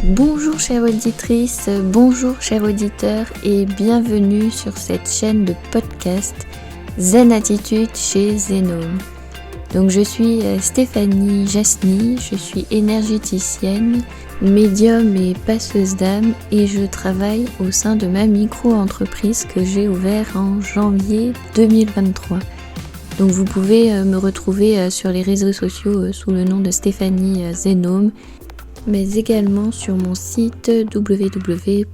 Bonjour chère auditrice, bonjour chers auditeurs et bienvenue sur cette chaîne de podcast Zen Attitude chez Zenome. Donc je suis Stéphanie Jasny, je suis énergéticienne, médium et passeuse d'âme et je travaille au sein de ma micro-entreprise que j'ai ouverte en janvier 2023. Donc vous pouvez me retrouver sur les réseaux sociaux sous le nom de Stéphanie Zenome, mais également sur mon site www.zenome.fr.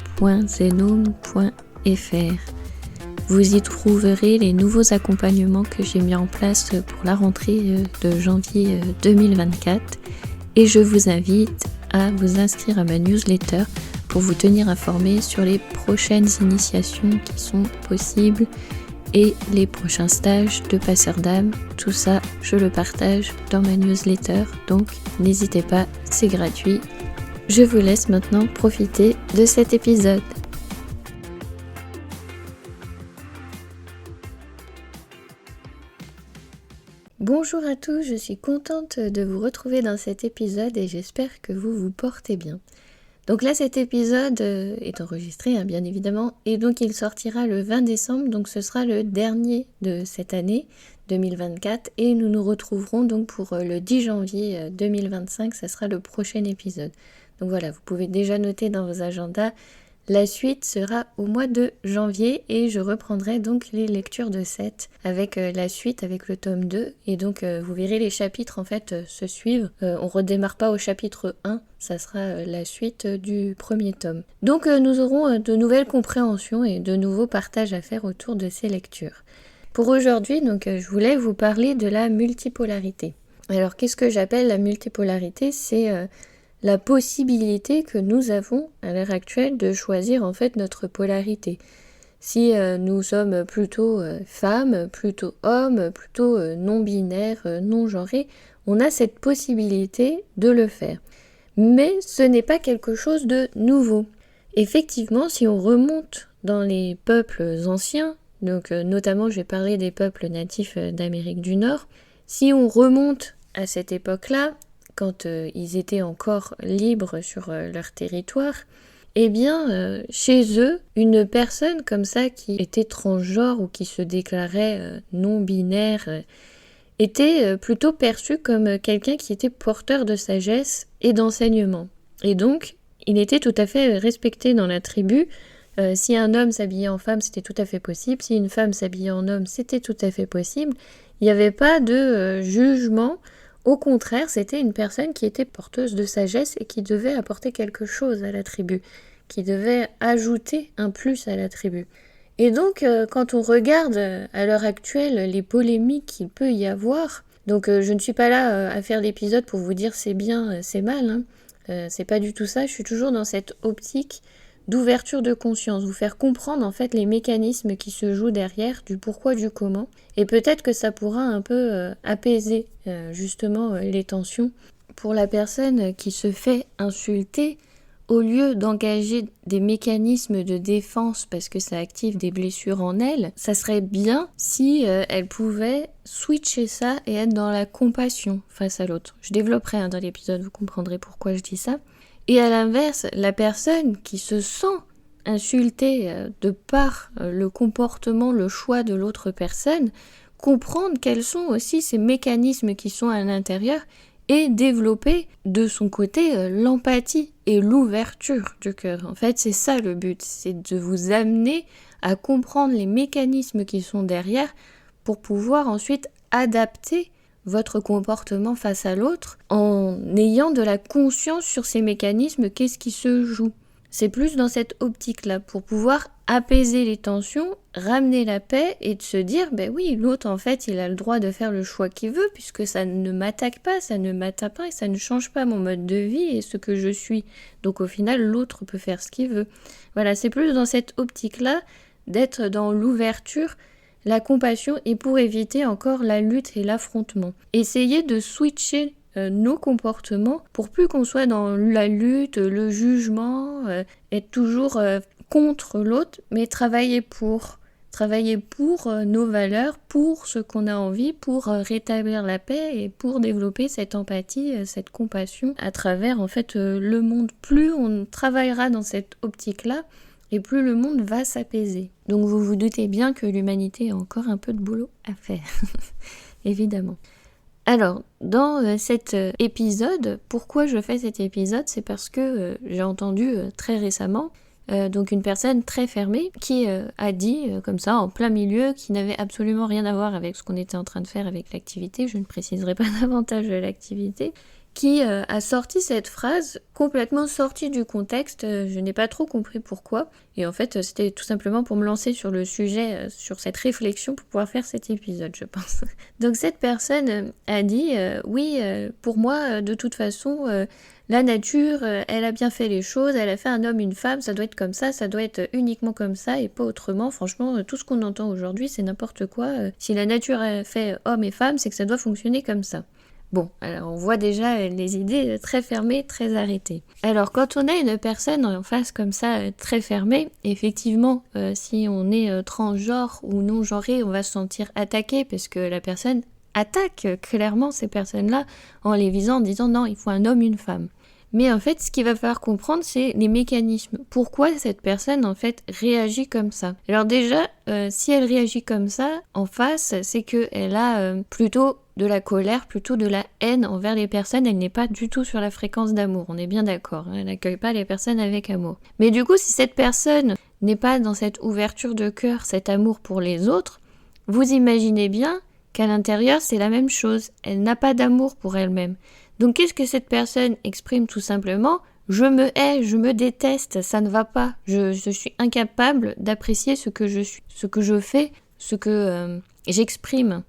Vous y trouverez les nouveaux accompagnements que j'ai mis en place pour la rentrée de janvier 2024 et je vous invite à vous inscrire à ma newsletter pour vous tenir informé sur les prochaines initiations qui sont possibles et les prochains stages de passeur d'âme. Tout ça, je le partage dans ma newsletter, donc n'hésitez pas, c'est gratuit. Je vous laisse maintenant profiter de cet épisode. Bonjour à tous, je suis contente de vous retrouver dans cet épisode et j'espère que vous vous portez bien. Donc là, cet épisode est enregistré, bien évidemment, et donc il sortira le 20 décembre, donc ce sera le dernier de cette année 2024, et nous nous retrouverons donc pour le 10 janvier 2025, ça sera le prochain épisode. Donc voilà, vous pouvez déjà noter dans vos agendas, la suite sera au mois de janvier, et je reprendrai donc les lectures de 7 avec la suite, avec le tome 2, et donc vous verrez les chapitres en fait se suivre. On redémarre pas au chapitre 1, ça sera la suite du premier tome. Donc nous aurons de nouvelles compréhensions et de nouveaux partages à faire autour de ces lectures. Pour aujourd'hui, donc je voulais vous parler de la multipolarité. Alors qu'est-ce que j'appelle la multipolarité ? C'est la possibilité que nous avons à l'heure actuelle de choisir en fait notre polarité. Si nous sommes plutôt femmes, plutôt hommes, plutôt non-binaires, non-genrés, on a cette possibilité de le faire. Mais ce n'est pas quelque chose de nouveau. Effectivement, si on remonte dans les peuples anciens, donc notamment je vais parler des peuples natifs d'Amérique du Nord, si on remonte à cette époque-là, quand ils étaient encore libres sur leur territoire, eh bien, chez eux, une personne comme ça qui était transgenre ou qui se déclarait non-binaire était plutôt perçue comme quelqu'un qui était porteur de sagesse et d'enseignement. Et donc, il était tout à fait respecté dans la tribu. Si un homme s'habillait en femme, c'était tout à fait possible. Si une femme s'habillait en homme, c'était tout à fait possible. Il n'y avait pas de jugement. Au contraire, c'était une personne qui était porteuse de sagesse et qui devait apporter quelque chose à la tribu, qui devait ajouter un plus à la tribu. Et donc, quand on regarde à l'heure actuelle les polémiques qu'il peut y avoir, donc je ne suis pas là à faire l'épisode pour vous dire c'est bien, c'est mal, c'est pas du tout ça, je suis toujours dans cette optique d'ouverture de conscience, vous faire comprendre en fait les mécanismes qui se jouent derrière, du pourquoi, du comment, et peut-être que ça pourra un peu apaiser justement les tensions. Pour la personne qui se fait insulter, au lieu d'engager des mécanismes de défense parce que ça active des blessures en elle, ça serait bien si elle pouvait switcher ça et être dans la compassion face à l'autre. Je développerai dans l'épisode, vous comprendrez pourquoi je dis ça. Et à l'inverse, la personne qui se sent insultée de par le comportement, le choix de l'autre personne, comprendre quels sont aussi ces mécanismes qui sont à l'intérieur et développer de son côté l'empathie et l'ouverture du cœur. En fait, c'est ça le but, c'est de vous amener à comprendre les mécanismes qui sont derrière pour pouvoir ensuite adapter votre comportement face à l'autre en ayant de la conscience sur ces mécanismes, qu'est-ce qui se joue. C'est plus dans cette optique-là pour pouvoir apaiser les tensions, ramener la paix et de se dire, ben oui, l'autre en fait il a le droit de faire le choix qu'il veut puisque ça ne m'attaque pas, ça ne m'atteint pas et ça ne change pas mon mode de vie et ce que je suis. Donc au final l'autre peut faire ce qu'il veut. Voilà, c'est plus dans cette optique-là d'être dans l'ouverture, la compassion et pour éviter encore la lutte et l'affrontement. Essayez de switcher nos comportements pour plus qu'on soit dans la lutte, le jugement, être toujours contre l'autre, mais travailler pour travailler pour nos valeurs, pour ce qu'on a envie, pour rétablir la paix et pour développer cette empathie, cette compassion à travers en fait le monde. Plus on travaillera dans cette optique-là, et plus le monde va s'apaiser. Donc vous vous doutez bien que l'humanité a encore un peu de boulot à faire, évidemment. Alors, dans cet épisode, pourquoi je fais cet épisode, c'est parce que j'ai entendu très récemment donc une personne très fermée qui a dit comme ça en plein milieu, qui n'avait absolument rien à voir avec ce qu'on était en train de faire avec l'activité, je ne préciserai pas davantage de l'activité, qui a sorti cette phrase complètement sortie du contexte, je n'ai pas trop compris pourquoi, et en fait c'était tout simplement pour me lancer sur le sujet, sur cette réflexion pour pouvoir faire cet épisode, je pense. Donc cette personne a dit oui, pour moi de toute façon la nature, elle a bien fait les choses, elle a fait un homme, une femme, ça doit être comme ça doit être uniquement comme ça et pas autrement. Franchement, tout ce qu'on entend aujourd'hui, c'est n'importe quoi. Si la nature a fait homme et femme, c'est que ça doit fonctionner comme ça. Bon, alors on voit déjà les idées très fermées, très arrêtées. Alors quand on a une personne en face comme ça, très fermée, effectivement, si on est transgenre ou non-genré, on va se sentir attaqué parce que la personne attaque clairement ces personnes-là en les visant en disant non, il faut un homme, une femme. Mais en fait, ce qu'il va falloir comprendre, c'est les mécanismes. Pourquoi cette personne, en fait, réagit comme ça? Alors déjà, si elle réagit comme ça, en face, c'est qu'elle a plutôt de la colère, plutôt de la haine envers les personnes. Elle n'est pas du tout sur la fréquence d'amour, on est bien d'accord. Elle n'accueille pas les personnes avec amour. Mais du coup, si cette personne n'est pas dans cette ouverture de cœur, cet amour pour les autres, vous imaginez bien qu'à l'intérieur, c'est la même chose. Elle n'a pas d'amour pour elle-même. Donc qu'est-ce que cette personne exprime tout simplement? Je me hais, je me déteste, ça ne va pas. Je suis incapable d'apprécier ce que je suis, ce que je fais, ce que j'exprime.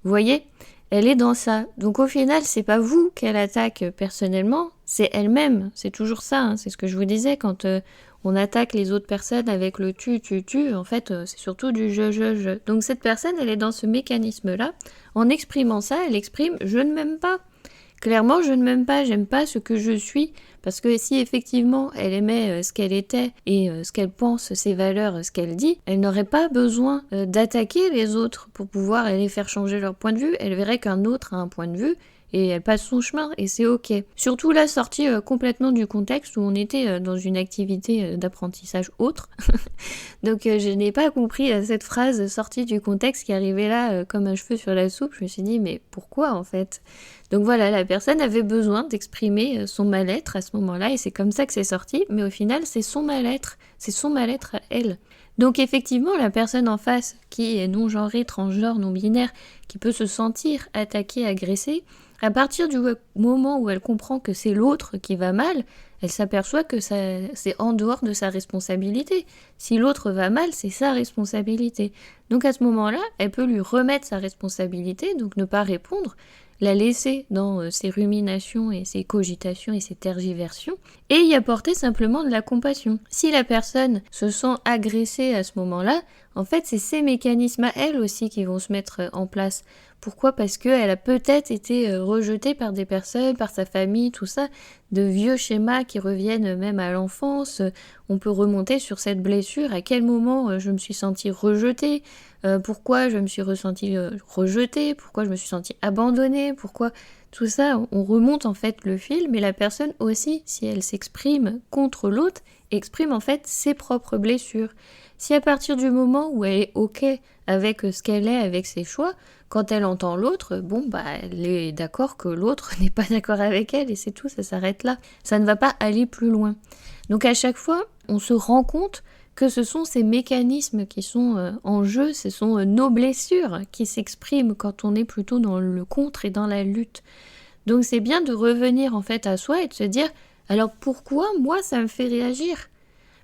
Vous voyez? Elle est dans ça. Donc au final, c'est pas vous qu'elle attaque personnellement, c'est elle-même. C'est toujours ça, hein. C'est ce que je vous disais quand on attaque les autres personnes avec le tu, en fait, c'est surtout du je. Donc cette personne, elle est dans ce mécanisme-là. En exprimant ça, elle exprime « je ne m'aime pas ». Clairement, je ne m'aime pas, j'aime pas ce que je suis, parce que si effectivement elle aimait ce qu'elle était et ce qu'elle pense, ses valeurs, ce qu'elle dit, elle n'aurait pas besoin d'attaquer les autres pour pouvoir les faire changer leur point de vue. Elle verrait qu'un autre a un point de vue et elle passe son chemin et c'est ok. Surtout là, sortie complètement du contexte où on était dans une activité d'apprentissage autre. Donc je n'ai pas compris cette phrase sortie du contexte qui arrivait là comme un cheveu sur la soupe. Je me suis dit mais pourquoi en fait? Donc voilà, la personne avait besoin d'exprimer son mal-être à ce moment-là et c'est comme ça que c'est sorti, mais au final c'est son mal-être à elle. Donc effectivement, la personne en face qui est non-genrée, transgenre, non-binaire, qui peut se sentir attaquée, agressée, à partir du moment où elle comprend que c'est l'autre qui va mal, elle s'aperçoit que c'est en dehors de sa responsabilité. Si l'autre va mal, c'est sa responsabilité. Donc à ce moment-là, elle peut lui remettre sa responsabilité, donc ne pas répondre, la laisser dans ses ruminations et ses cogitations et ses tergiversions, et y apporter simplement de la compassion. Si la personne se sent agressée à ce moment-là, en fait, c'est ces mécanismes à elle aussi qui vont se mettre en place. Pourquoi? Parce qu'elle a peut-être été rejetée par des personnes, par sa famille, tout ça, de vieux schémas qui reviennent même à l'enfance. On peut remonter sur cette blessure. À quel moment je me suis sentie rejetée? Pourquoi je me suis ressentie rejetée? Pourquoi je me suis sentie abandonnée? Pourquoi? Tout ça, on remonte en fait le fil, mais la personne aussi, si elle s'exprime contre l'autre, exprime en fait ses propres blessures. Si à partir du moment où elle est ok avec ce qu'elle est, avec ses choix, quand elle entend l'autre, elle est d'accord que l'autre n'est pas d'accord avec elle et c'est tout, ça s'arrête là. Ça ne va pas aller plus loin. Donc à chaque fois, on se rend compte que ce sont ces mécanismes qui sont en jeu, ce sont nos blessures qui s'expriment quand on est plutôt dans le contre et dans la lutte. Donc c'est bien de revenir en fait à soi et de se dire, alors pourquoi moi ça me fait réagir?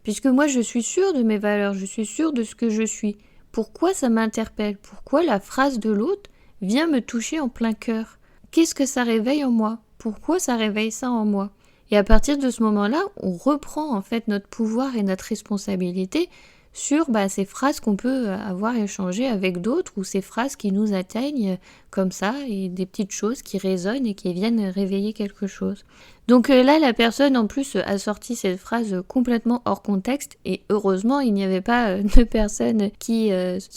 Puisque moi je suis sûre de mes valeurs, je suis sûre de ce que je suis. Pourquoi ça m'interpelle? Pourquoi la phrase de l'autre vient me toucher en plein cœur? Qu'est-ce que ça réveille en moi? Pourquoi ça réveille ça en moi? Et à partir de ce moment-là, on reprend en fait notre pouvoir et notre responsabilité sur ces phrases qu'on peut avoir échangées avec d'autres ou ces phrases qui nous atteignent comme ça et des petites choses qui résonnent et qui viennent réveiller quelque chose. Donc là, la personne en plus a sorti cette phrase complètement hors contexte et heureusement, il n'y avait pas de personnes qui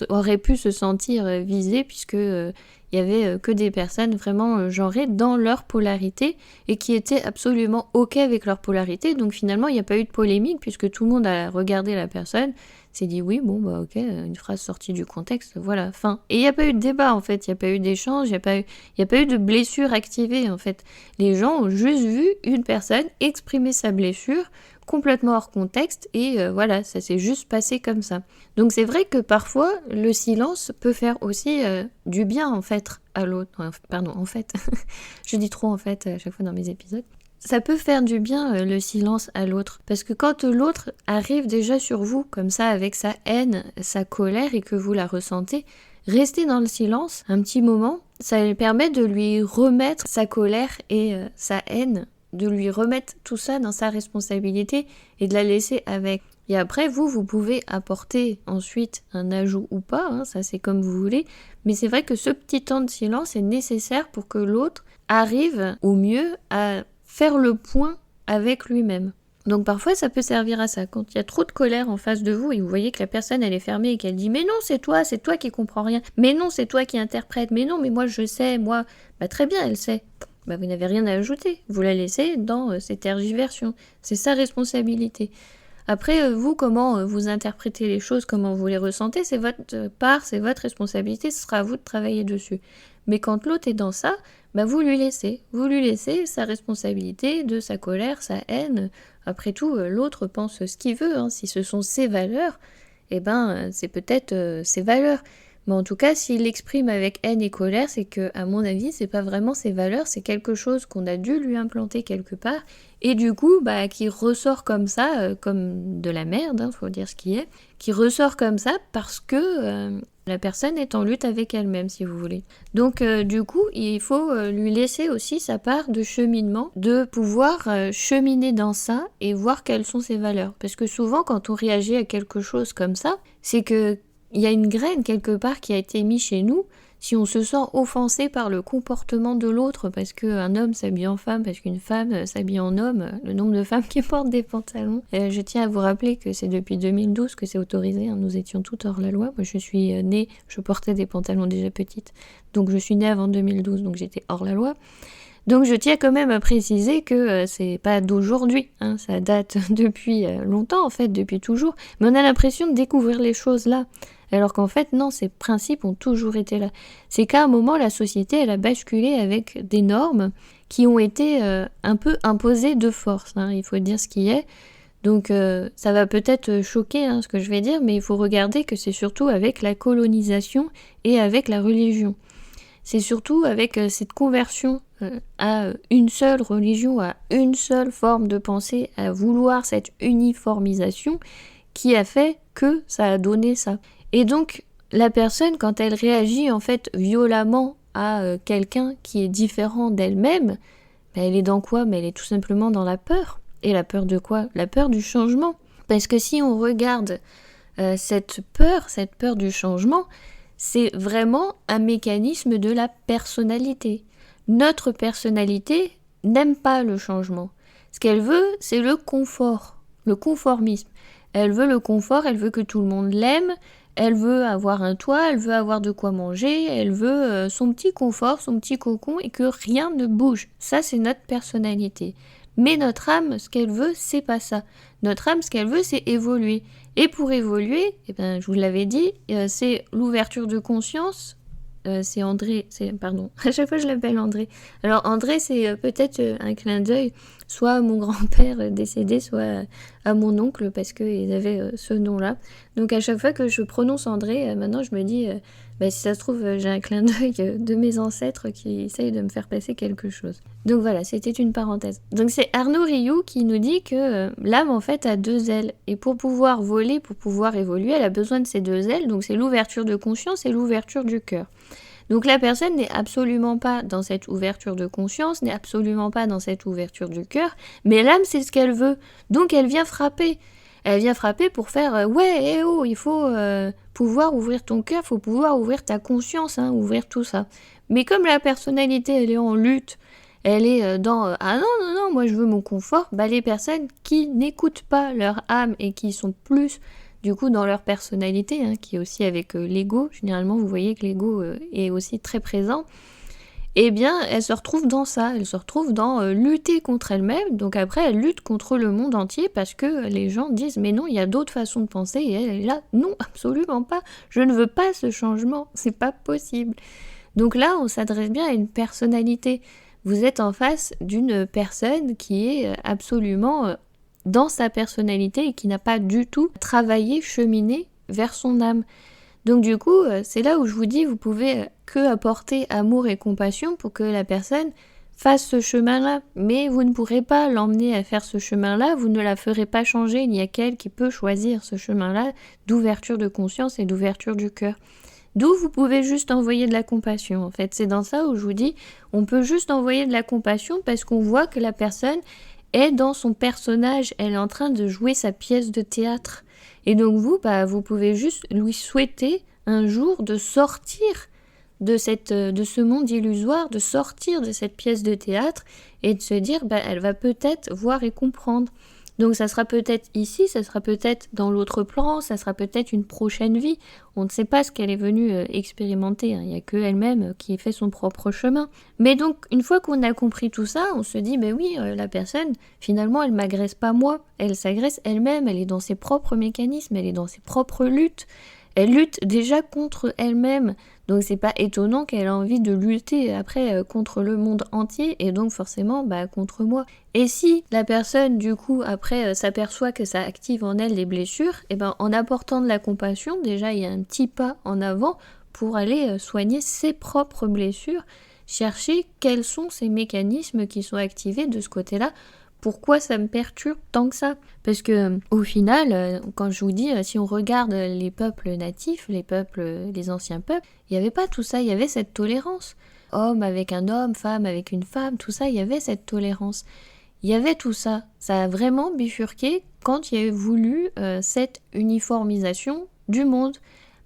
auraient pu se sentir visées puisque il y avait que des personnes vraiment genrées dans leur polarité et qui étaient absolument OK avec leur polarité. Donc finalement, il n'y a pas eu de polémique puisque tout le monde a regardé la personne, s'est dit oui, bon bah ok, une phrase sortie du contexte, voilà, fin. Et il n'y a pas eu de débat en fait, il n'y a pas eu d'échange, il n'y a pas eu de blessure activée en fait. Les gens ont juste vu une personne exprimer sa blessure complètement hors contexte et voilà, ça s'est juste passé comme ça. Donc c'est vrai que parfois le silence peut faire aussi du bien en fait à l'autre. Pardon, en fait, je dis trop en fait à chaque fois dans mes épisodes. Ça peut faire du bien le silence à l'autre parce que quand l'autre arrive déjà sur vous comme ça avec sa haine, sa colère et que vous la ressentez, rester dans le silence un petit moment, ça lui permet de lui remettre sa colère et sa haine, de lui remettre tout ça dans sa responsabilité et de la laisser avec. Et après, vous pouvez apporter ensuite un ajout ou pas, hein, ça c'est comme vous voulez, mais c'est vrai que ce petit temps de silence est nécessaire pour que l'autre arrive au mieux à faire le point avec lui-même. Donc parfois ça peut servir à ça. Quand il y a trop de colère en face de vous et vous voyez que la personne elle est fermée et qu'elle dit mais non c'est toi qui comprends rien, mais non c'est toi qui interprète, mais non mais moi je sais, moi, bah très bien elle sait. Bah vous n'avez rien à ajouter, vous la laissez dans ses tergiversions, c'est sa responsabilité. Après, vous, comment vous interprétez les choses, comment vous les ressentez, c'est votre part, c'est votre responsabilité, ce sera à vous de travailler dessus. Mais quand l'autre est dans ça, bah vous lui laissez sa responsabilité de sa colère, sa haine. Après tout, l'autre pense ce qu'il veut, hein. Si ce sont ses valeurs, eh ben c'est peut-être ses valeurs. Mais en tout cas, s'il l'exprime avec haine et colère, c'est que, à mon avis, c'est pas vraiment ses valeurs, c'est quelque chose qu'on a dû lui implanter quelque part, et du coup, bah, qui ressort comme ça, comme de la merde, hein, faut dire ce qui est, qui ressort comme ça parce que la personne est en lutte avec elle-même, si vous voulez. Donc, du coup, il faut lui laisser aussi sa part de cheminement, de pouvoir cheminer dans ça et voir quelles sont ses valeurs. Parce que souvent, quand on réagit à quelque chose comme ça, c'est que il y a une graine quelque part qui a été mise chez nous. Si on se sent offensé par le comportement de l'autre parce qu'un homme s'habille en femme, parce qu'une femme s'habille en homme, le nombre de femmes qui portent des pantalons. Je tiens à vous rappeler que c'est depuis 2012 que c'est autorisé, hein, nous étions toutes hors la loi. Moi je suis née, je portais des pantalons déjà petites, donc je suis née avant 2012, donc j'étais hors la loi. Donc je tiens quand même à préciser que c'est pas d'aujourd'hui, hein, ça date depuis longtemps en fait, depuis toujours, mais on a l'impression de découvrir les choses là. Alors qu'en fait, non, ces principes ont toujours été là. C'est qu'à un moment, la société, elle a basculé avec des normes qui ont été un peu imposées de force, hein, il faut dire ce qui est. Donc ça va peut-être choquer ce que je vais dire, mais il faut regarder que c'est surtout avec la colonisation et avec la religion. C'est surtout avec cette conversion à une seule religion, à une seule forme de pensée, à vouloir cette uniformisation qui a fait que ça a donné ça. Et donc, la personne, quand elle réagit en fait violemment à quelqu'un qui est différent d'elle-même, elle est dans quoi ? Mais elle est tout simplement dans la peur. Et la peur de quoi ? La peur du changement. Parce que si on regarde cette peur du changement, c'est vraiment un mécanisme de la personnalité. Notre personnalité n'aime pas le changement. Ce qu'elle veut, c'est le confort, le conformisme. Elle veut le confort, elle veut que tout le monde l'aime, elle veut avoir un toit, elle veut avoir de quoi manger, elle veut son petit confort, son petit cocon et que rien ne bouge. Ça, c'est notre personnalité. Mais notre âme, ce qu'elle veut, c'est pas ça. Notre âme, ce qu'elle veut, c'est évoluer. Et pour évoluer, je vous l'avais dit, c'est l'ouverture de conscience. C'est André, à chaque fois je l'appelle André. Alors André, c'est peut-être un clin d'œil, soit à mon grand-père décédé, soit à mon oncle, parce qu'ils avaient ce nom-là. Donc à chaque fois que je prononce André, maintenant je me dis, si ça se trouve, j'ai un clin d'œil de mes ancêtres qui essayent de me faire passer quelque chose. Donc voilà, c'était une parenthèse. Donc c'est Arnaud Rioux qui nous dit que l'âme en fait a deux ailes. Et pour pouvoir voler, pour pouvoir évoluer, elle a besoin de ces deux ailes. Donc c'est l'ouverture de conscience et l'ouverture du cœur. Donc la personne n'est absolument pas dans cette ouverture de conscience, n'est absolument pas dans cette ouverture du cœur, mais l'âme c'est ce qu'elle veut. Donc elle vient frapper. Elle vient frapper pour faire il faut pouvoir ouvrir ton cœur, il faut pouvoir ouvrir ta conscience, ouvrir tout ça. Mais comme la personnalité elle est en lutte, elle est dans ah non, moi je veux mon confort, les personnes qui n'écoutent pas leur âme et qui sont plus du coup dans leur personnalité, qui est aussi avec l'ego, généralement vous voyez que l'ego est aussi très présent, eh bien elles se retrouvent dans ça, elles se retrouvent dans lutter contre elles-mêmes, donc après elles luttent contre le monde entier parce que les gens disent mais non, il y a d'autres façons de penser, et elle est là, non, absolument pas, je ne veux pas ce changement, c'est pas possible. Donc là on s'adresse bien à une personnalité. Vous êtes en face d'une personne qui est absolument dans sa personnalité et qui n'a pas du tout travaillé, cheminé vers son âme. Donc du coup, c'est là où je vous dis, vous pouvez que apporter amour et compassion pour que la personne fasse ce chemin-là. Mais vous ne pourrez pas l'emmener à faire ce chemin-là, vous ne la ferez pas changer, il n'y a qu'elle qui peut choisir ce chemin-là d'ouverture de conscience et d'ouverture du cœur. D'où vous pouvez juste envoyer de la compassion. En fait, c'est dans ça où je vous dis, on peut juste envoyer de la compassion parce qu'on voit que la personne est dans son personnage, elle est en train de jouer sa pièce de théâtre. Et donc vous, vous pouvez juste lui souhaiter un jour de sortir de ce monde illusoire, de sortir de cette pièce de théâtre et de se dire, elle va peut-être voir et comprendre. Donc ça sera peut-être ici, ça sera peut-être dans l'autre plan, ça sera peut-être une prochaine vie. On ne sait pas ce qu'elle est venue expérimenter, il n'y a que elle-même qui fait son propre chemin. Mais donc une fois qu'on a compris tout ça, on se dit, oui, la personne, finalement, elle m'agresse pas moi, elle s'agresse elle-même, elle est dans ses propres mécanismes, elle est dans ses propres luttes. Elle lutte déjà contre elle-même, donc c'est pas étonnant qu'elle a envie de lutter après contre le monde entier et donc forcément contre moi. Et si la personne du coup après s'aperçoit que ça active en elle des blessures, en apportant de la compassion, déjà il y a un petit pas en avant pour aller soigner ses propres blessures, chercher quels sont ces mécanismes qui sont activés de ce côté-là. Pourquoi ça me perturbe tant que ça? Parce que au final, quand je vous dis, si on regarde les peuples natifs, les anciens peuples, il n'y avait pas tout ça, il y avait cette tolérance. Homme avec un homme, femme avec une femme, tout ça, il y avait cette tolérance. Il y avait tout ça. Ça a vraiment bifurqué quand il y a voulu cette uniformisation du monde.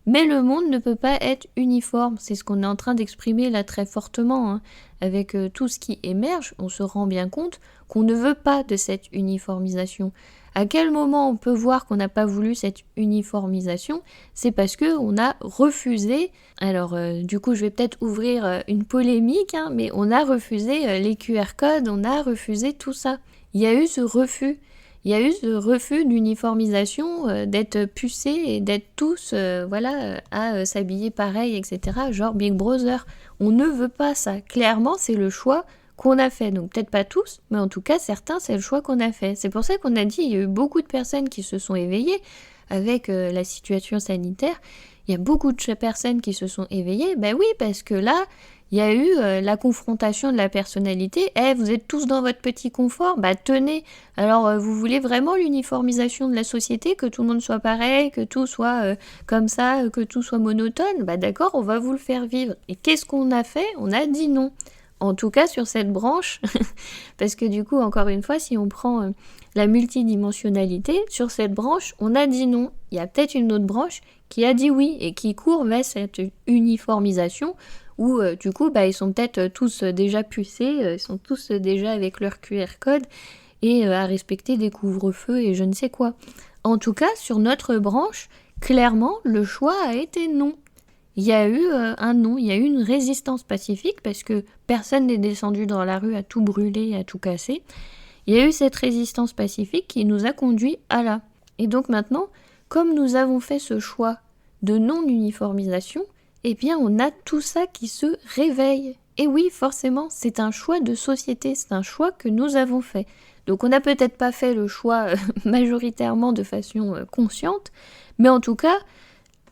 Mais le monde ne peut pas être uniforme, c'est ce qu'on est en train d'exprimer là très fortement. Avec tout ce qui émerge, on se rend bien compte qu'on ne veut pas de cette uniformisation. À quel moment on peut voir qu'on n'a pas voulu cette uniformisation? C'est parce qu'on a refusé, alors du coup je vais peut-être ouvrir une polémique, mais on a refusé les QR codes, on a refusé tout ça. Il y a eu ce refus. Il y a eu ce refus d'uniformisation, d'être pucés et d'être tous à s'habiller pareil, etc. Genre Big Brother. On ne veut pas ça. Clairement, c'est le choix qu'on a fait. Donc peut-être pas tous, mais en tout cas certains, c'est le choix qu'on a fait. C'est pour ça qu'on a dit il y a eu beaucoup de personnes qui se sont éveillées avec la situation sanitaire. Il y a beaucoup de personnes qui se sont éveillées. Oui, parce que là, il y a eu la confrontation de la personnalité. Vous êtes tous dans votre petit confort, tenez. Alors, vous voulez vraiment l'uniformisation de la société, que tout le monde soit pareil, que tout soit comme ça, que tout soit monotone? D'accord, on va vous le faire vivre. Et qu'est-ce qu'on a fait? On a dit non. En tout cas, sur cette branche, parce que du coup, encore une fois, si on prend la multidimensionnalité, sur cette branche, on a dit non. Il y a peut-être une autre branche qui a dit oui et qui court vers cette uniformisation où du coup ils sont peut-être tous déjà pucés, ils sont tous déjà avec leur QR code et à respecter des couvre-feux et je ne sais quoi. En tout cas, sur notre branche, clairement, le choix a été non. Il y a eu un non, il y a eu une résistance pacifique parce que personne n'est descendu dans la rue à tout brûler, à tout casser. Il y a eu cette résistance pacifique qui nous a conduit à là. Et donc maintenant, comme nous avons fait ce choix de non-uniformisation, on a tout ça qui se réveille. Et oui, forcément, c'est un choix de société, c'est un choix que nous avons fait. Donc on n'a peut-être pas fait le choix majoritairement de façon consciente, mais en tout cas,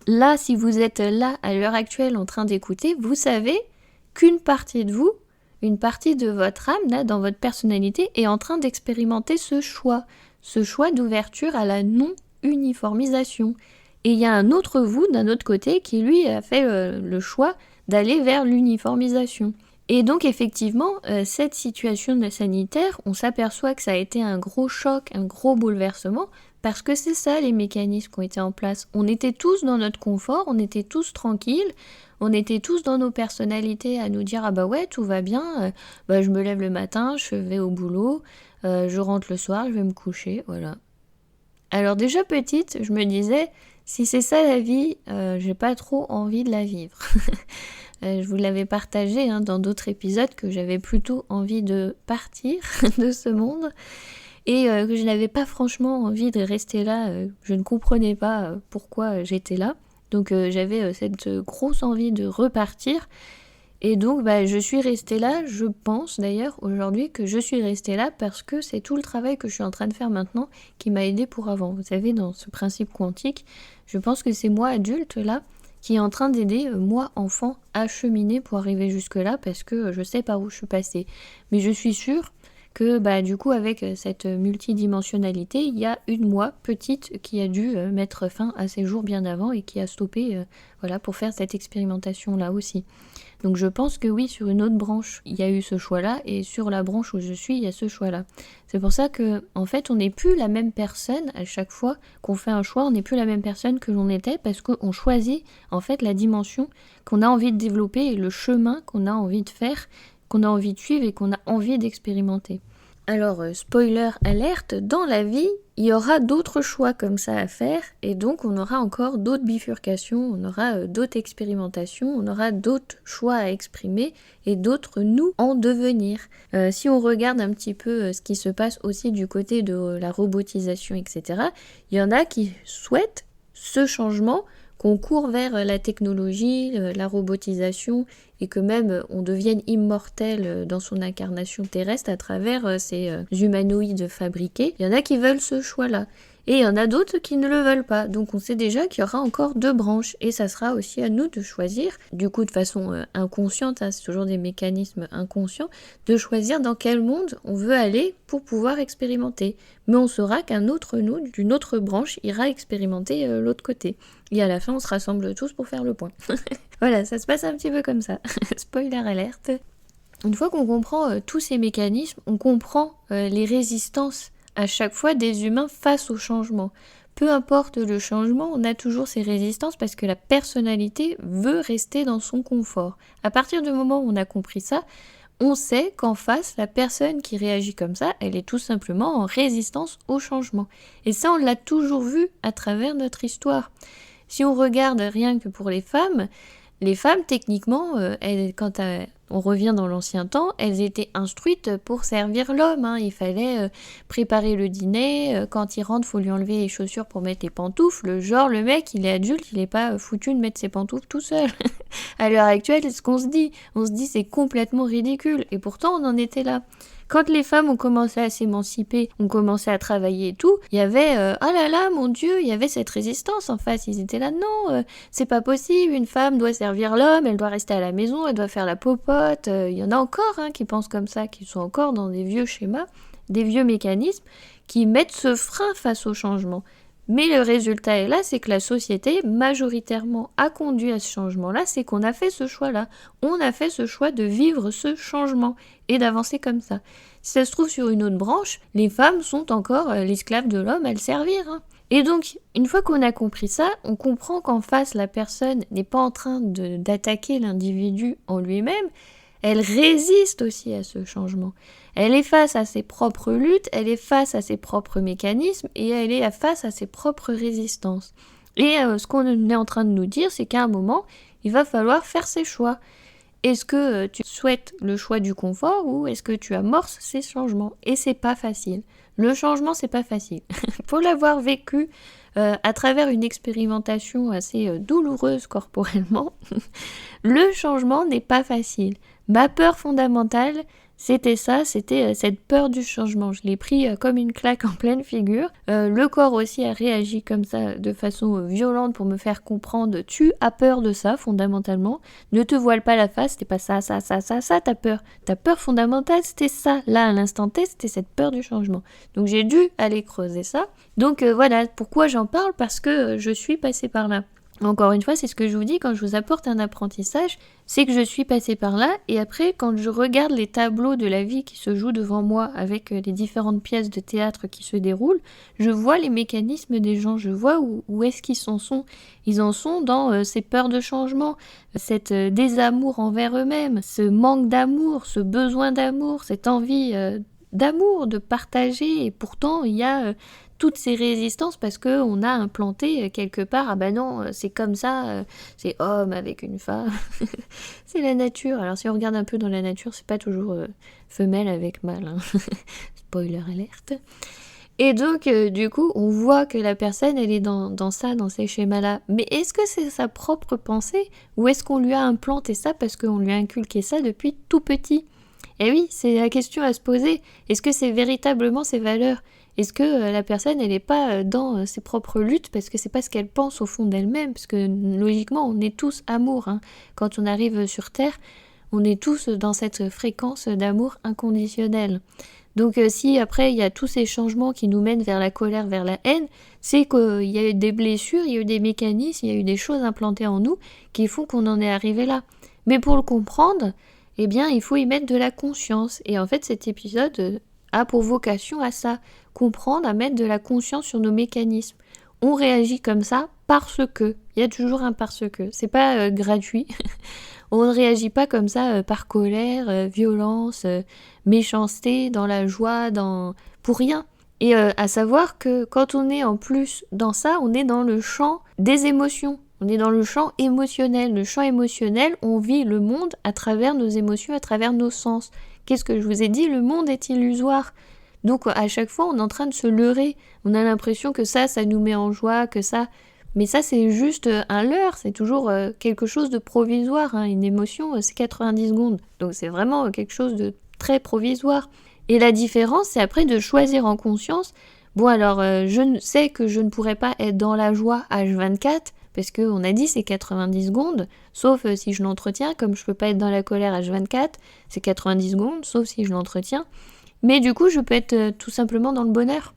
là, si vous êtes là, à l'heure actuelle, en train d'écouter, vous savez qu'une partie de vous, une partie de votre âme, là, dans votre personnalité, est en train d'expérimenter ce choix d'ouverture à la non-uniformisation. Et il y a un autre vous, d'un autre côté, qui lui a fait le choix d'aller vers l'uniformisation. Et donc effectivement, cette situation sanitaire, on s'aperçoit que ça a été un gros choc, un gros bouleversement, parce que c'est ça les mécanismes qui ont été en place. On était tous dans notre confort, on était tous tranquilles, on était tous dans nos personnalités à nous dire « Ah bah ouais, tout va bien, je me lève le matin, je vais au boulot, je rentre le soir, je vais me coucher, voilà. » Alors déjà petite, je me disais « Si c'est ça la vie, j'ai pas trop envie de la vivre. » Je vous l'avais partagé dans d'autres épisodes que j'avais plutôt envie de partir de ce monde et que je n'avais pas franchement envie de rester là. Je ne comprenais pas pourquoi j'étais là. Donc j'avais cette grosse envie de repartir. Et donc je suis restée là. Je pense d'ailleurs aujourd'hui que je suis restée là parce que c'est tout le travail que je suis en train de faire maintenant qui m'a aidée pour avant. Vous savez, dans ce principe quantique, je pense que c'est moi adulte là qui est en train d'aider moi enfant à cheminer pour arriver jusque-là parce que je sais par où je suis passée. Mais je suis sûre que du coup avec cette multidimensionnalité, il y a une moi petite qui a dû mettre fin à ses jours bien avant et qui a stoppé pour faire cette expérimentation-là aussi. Donc je pense que oui, sur une autre branche, il y a eu ce choix-là, et sur la branche où je suis, il y a ce choix-là. C'est pour ça que, en fait, on n'est plus la même personne à chaque fois qu'on fait un choix, on n'est plus la même personne que l'on était, parce qu'on choisit, en fait, la dimension qu'on a envie de développer et le chemin qu'on a envie de faire, qu'on a envie de suivre et qu'on a envie d'expérimenter. Alors, spoiler alerte, dans la vie, il y aura d'autres choix comme ça à faire et donc on aura encore d'autres bifurcations, on aura d'autres expérimentations, on aura d'autres choix à exprimer et d'autres nous en devenir. Si on regarde un petit peu ce qui se passe aussi du côté de la robotisation, etc., il y en a qui souhaitent ce changement, qu'on court vers la technologie, la robotisation et que même on devienne immortel dans son incarnation terrestre à travers ces humanoïdes fabriqués. Il y en a qui veulent ce choix-là. Et il y en a d'autres qui ne le veulent pas. Donc on sait déjà qu'il y aura encore deux branches. Et ça sera aussi à nous de choisir, du coup de façon inconsciente, c'est toujours des mécanismes inconscients, de choisir dans quel monde on veut aller pour pouvoir expérimenter. Mais on saura qu'un autre nous, d'une autre branche, ira expérimenter l'autre côté. Et à la fin, on se rassemble tous pour faire le point. Voilà, ça se passe un petit peu comme ça. Spoiler alerte. Une fois qu'on comprend tous ces mécanismes, on comprend les résistances à chaque fois des humains face au changement. Peu importe le changement, on a toujours ces résistances parce que la personnalité veut rester dans son confort. À partir du moment où on a compris ça, on sait qu'en face, la personne qui réagit comme ça, elle est tout simplement en résistance au changement. Et ça, on l'a toujours vu à travers notre histoire. Si on regarde rien que pour les femmes techniquement, quand on revient dans l'ancien temps, elles étaient instruites pour servir l'homme. Il fallait préparer le dîner, quand il rentre, il faut lui enlever les chaussures pour mettre les pantoufles. Genre, le mec, il est adulte, il n'est pas foutu de mettre ses pantoufles tout seul. À l'heure actuelle, c'est ce qu'on se dit. On se dit c'est complètement ridicule. Et pourtant, on en était là. Quand les femmes ont commencé à s'émanciper, ont commencé à travailler et tout, il y avait ah là là, mon Dieu, il y avait cette résistance en face. Ils étaient là, non, c'est pas possible, une femme doit servir l'homme, elle doit rester à la maison, elle doit faire la popote. Il y en a encore qui pensent comme ça, qui sont encore dans des vieux schémas, des vieux mécanismes, qui mettent ce frein face au changement. Mais le résultat est là, c'est que la société majoritairement a conduit à ce changement-là, c'est qu'on a fait ce choix-là. On a fait ce choix de vivre ce changement et d'avancer comme ça. Si ça se trouve sur une autre branche, les femmes sont encore l'esclave de l'homme à le servir. Et donc, une fois qu'on a compris ça, on comprend qu'en face, la personne n'est pas en train d'attaquer l'individu en lui-même, elle résiste aussi à ce changement. Elle est face à ses propres luttes, elle est face à ses propres mécanismes et elle est face à ses propres résistances. Et ce qu'on est en train de nous dire, c'est qu'à un moment, il va falloir faire ses choix. Est-ce que tu souhaites le choix du confort ou est-ce que tu amorces ces changements ? Et c'est pas facile. Le changement, c'est pas facile. Pour l'avoir vécu à travers une expérimentation assez douloureuse corporellement, le changement n'est pas facile. Ma peur fondamentale, c'était ça, c'était cette peur du changement. Je l'ai pris comme une claque en pleine figure. Le corps aussi a réagi comme ça de façon violente pour me faire comprendre tu as peur de ça fondamentalement. Ne te voile pas la face, c'était pas ça, ta peur. Ta peur fondamentale, c'était ça. Là, à l'instant T, c'était cette peur du changement. Donc j'ai dû aller creuser ça. Donc voilà, pourquoi j'en parle ? Parce que je suis passée par là. Encore une fois, c'est ce que je vous dis, quand je vous apporte un apprentissage, c'est que je suis passée par là, et après, quand je regarde les tableaux de la vie qui se jouent devant moi, avec les différentes pièces de théâtre qui se déroulent, je vois les mécanismes des gens, je vois où est-ce qu'ils en sont. Ils en sont dans ces peurs de changement, cet désamour envers eux-mêmes, ce manque d'amour, ce besoin d'amour, cette envie d'amour, de partager, et pourtant il y a toutes ces résistances parce qu'on a implanté quelque part, ah ben non, c'est comme ça, c'est homme avec une femme, c'est la nature. Alors si on regarde un peu dans la nature, c'est pas toujours femelle avec mâle, hein. Spoiler alerte. Et donc, du coup, on voit que la personne, elle est dans ça, dans ces schémas-là. Mais est-ce que c'est sa propre pensée, ou est-ce qu'on lui a implanté ça parce qu'on lui a inculqué ça depuis tout petit ? Et oui, c'est la question à se poser. Est-ce que c'est véritablement ses valeurs ? Est-ce que la personne, elle n'est pas dans ses propres luttes parce que c'est pas ce qu'elle pense au fond d'elle-même ? Parce que logiquement, on est tous amour, hein. Quand on arrive sur Terre, on est tous dans cette fréquence d'amour inconditionnel. Donc si après, il y a tous ces changements qui nous mènent vers la colère, vers la haine, c'est qu'il y a eu des blessures, il y a eu des mécanismes, il y a eu des choses implantées en nous qui font qu'on en est arrivé là. Mais pour le comprendre, eh bien, il faut y mettre de la conscience. Et en fait, cet épisode a pour vocation à ça, comprendre, à mettre de la conscience sur nos mécanismes. On réagit comme ça parce que. Il y a toujours un parce que. C'est pas gratuit. On ne réagit pas comme ça par colère, violence, méchanceté, dans la joie, pour rien. Et à savoir que quand on est en plus dans ça, on est dans le champ des émotions. On est dans le champ émotionnel. Le champ émotionnel, on vit le monde à travers nos émotions, à travers nos sens. Qu'est-ce que je vous ai dit ? Le monde est illusoire. Donc à chaque fois, on est en train de se leurrer. On a l'impression que ça nous met en joie, que ça... Mais ça, c'est juste un leurre, c'est toujours quelque chose de provisoire, hein. Une émotion, c'est 90 secondes. Donc c'est vraiment quelque chose de très provisoire. Et la différence, c'est après de choisir en conscience. Bon, alors, je sais que je ne pourrais pas être dans la joie H24, parce qu'on a dit c'est 90 secondes, sauf si je l'entretiens, comme je peux pas être dans la colère H24, c'est 90 secondes, sauf si je l'entretiens. Mais du coup, je peux être tout simplement dans le bonheur.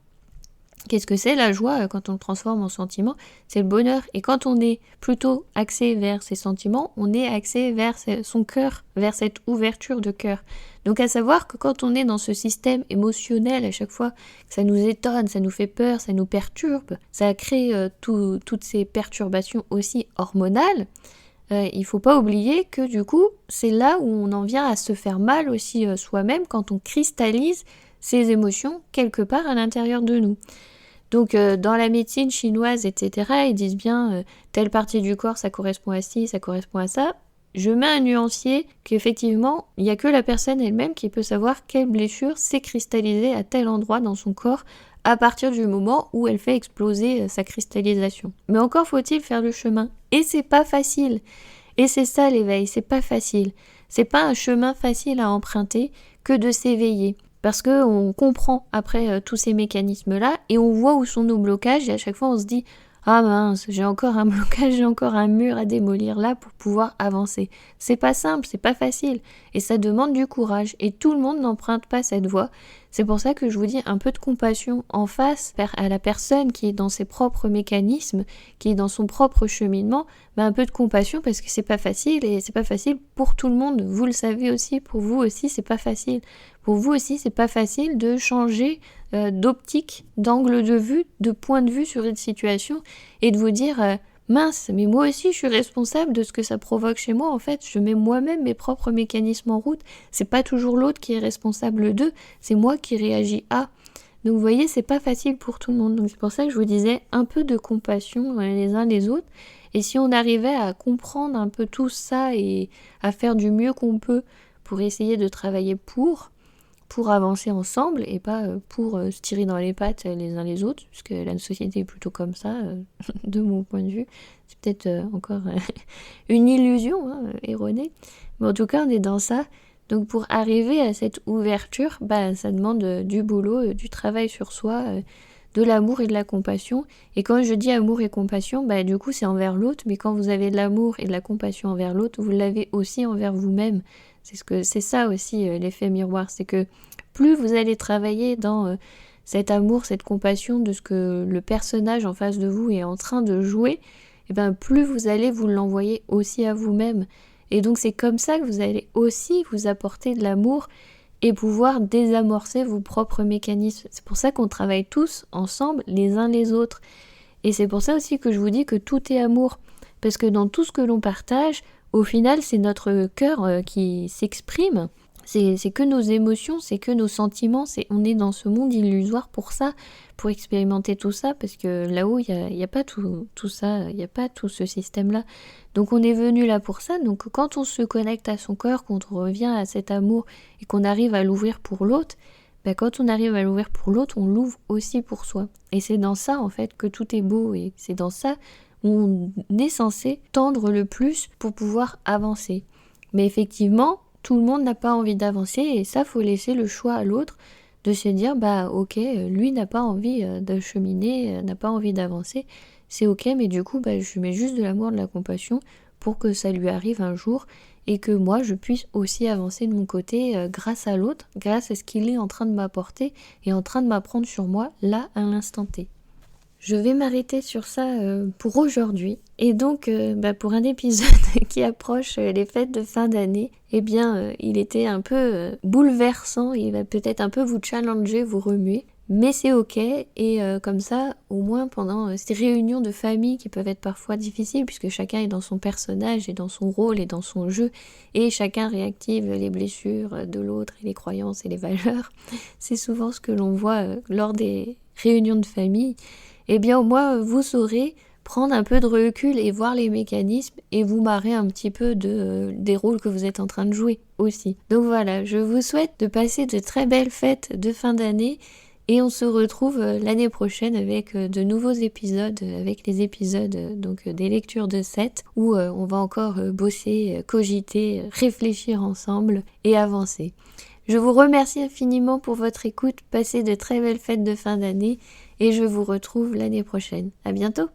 Qu'est-ce que c'est la joie quand on le transforme en sentiment ? C'est le bonheur. Et quand on est plutôt axé vers ses sentiments, on est axé vers son cœur, vers cette ouverture de cœur. Donc à savoir que quand on est dans ce système émotionnel, à chaque fois que ça nous étonne, ça nous fait peur, ça nous perturbe, ça crée toutes ces perturbations aussi hormonales, il faut pas oublier que du coup, c'est là où on en vient à se faire mal aussi soi-même quand on cristallise ces émotions quelque part à l'intérieur de nous. Donc dans la médecine chinoise, etc., ils disent bien telle partie du corps, ça correspond à ci, ça correspond à ça. Je mets un nuancier qu'effectivement, il n'y a que la personne elle-même qui peut savoir quelle blessure s'est cristallisée à tel endroit dans son corps à partir du moment où elle fait exploser sa cristallisation. Mais encore faut-il faire le chemin. Et c'est pas facile. Et c'est ça l'éveil, c'est pas facile. C'est pas un chemin facile à emprunter que de s'éveiller. Parce qu'on comprend après tous ces mécanismes-là et on voit où sont nos blocages et à chaque fois on se dit « Ah mince, j'ai encore un blocage, j'ai encore un mur à démolir là pour pouvoir avancer. » C'est pas simple, c'est pas facile et ça demande du courage et tout le monde n'emprunte pas cette voie. C'est pour ça que je vous dis un peu de compassion en face à la personne qui est dans ses propres mécanismes, qui est dans son propre cheminement, un peu de compassion parce que c'est pas facile et c'est pas facile pour tout le monde. Vous le savez aussi, pour vous aussi c'est pas facile. Pour vous aussi c'est pas facile de changer d'optique, d'angle de vue, de point de vue sur une situation et de vous dire mince, mais moi aussi je suis responsable de ce que ça provoque chez moi en fait, je mets moi-même mes propres mécanismes en route, c'est pas toujours l'autre qui est responsable d'eux, c'est moi qui réagis à. Donc vous voyez, c'est pas facile pour tout le monde, donc c'est pour ça que je vous disais un peu de compassion les uns les autres, et si on arrivait à comprendre un peu tout ça et à faire du mieux qu'on peut pour essayer de travailler pour avancer ensemble et pas pour se tirer dans les pattes les uns les autres, puisque la société est plutôt comme ça, de mon point de vue. C'est peut-être encore une illusion erronée, mais en tout cas on est dans ça. Donc pour arriver à cette ouverture, ça demande du boulot, du travail sur soi, de l'amour et de la compassion. Et quand je dis amour et compassion, du coup c'est envers l'autre, mais quand vous avez de l'amour et de la compassion envers l'autre, vous l'avez aussi envers vous-même. C'est ça aussi l'effet miroir, c'est que plus vous allez travailler dans cet amour, cette compassion de ce que le personnage en face de vous est en train de jouer, et ben plus vous allez vous l'envoyer aussi à vous-même. Et donc c'est comme ça que vous allez aussi vous apporter de l'amour et pouvoir désamorcer vos propres mécanismes. C'est pour ça qu'on travaille tous ensemble, les uns les autres. Et c'est pour ça aussi que je vous dis que tout est amour. Parce que dans tout ce que l'on partage, au final, c'est notre cœur qui s'exprime. C'est que nos émotions, c'est que nos sentiments. On est dans ce monde illusoire pour ça, pour expérimenter tout ça. Parce que là-haut, il n'y a pas tout ça, il n'y a pas tout ce système-là. Donc on est venu là pour ça. Donc quand on se connecte à son cœur, quand on revient à cet amour et qu'on arrive à l'ouvrir pour l'autre, quand on arrive à l'ouvrir pour l'autre, on l'ouvre aussi pour soi. Et c'est dans ça, en fait, que tout est beau. Et c'est dans ça où on est censé tendre le plus pour pouvoir avancer. Mais effectivement, tout le monde n'a pas envie d'avancer. Et ça, faut laisser le choix à l'autre de se dire, ok, lui n'a pas envie de cheminer, n'a pas envie d'avancer. C'est ok, mais du coup, je mets juste de l'amour, de la compassion pour que ça lui arrive un jour et que moi je puisse aussi avancer de mon côté grâce à l'autre, grâce à ce qu'il est en train de m'apporter et en train de m'apprendre sur moi là à l'instant T. Je vais m'arrêter sur ça pour aujourd'hui. Et donc, pour un épisode qui approche les fêtes de fin d'année, il était un peu bouleversant. Il va peut-être un peu vous challenger, vous remuer. Mais c'est ok, et comme ça, au moins pendant ces réunions de famille qui peuvent être parfois difficiles, puisque chacun est dans son personnage et dans son rôle et dans son jeu, et chacun réactive les blessures de l'autre et les croyances et les valeurs, c'est souvent ce que l'on voit lors des réunions de famille. Au moins vous saurez prendre un peu de recul et voir les mécanismes et vous marrer un petit peu des rôles que vous êtes en train de jouer aussi. Donc voilà, je vous souhaite de passer de très belles fêtes de fin d'année. Et on se retrouve l'année prochaine avec de nouveaux épisodes, avec les épisodes des lectures de 7, où on va encore bosser, cogiter, réfléchir ensemble et avancer. Je vous remercie infiniment pour votre écoute, passez de très belles fêtes de fin d'année et je vous retrouve l'année prochaine. À bientôt!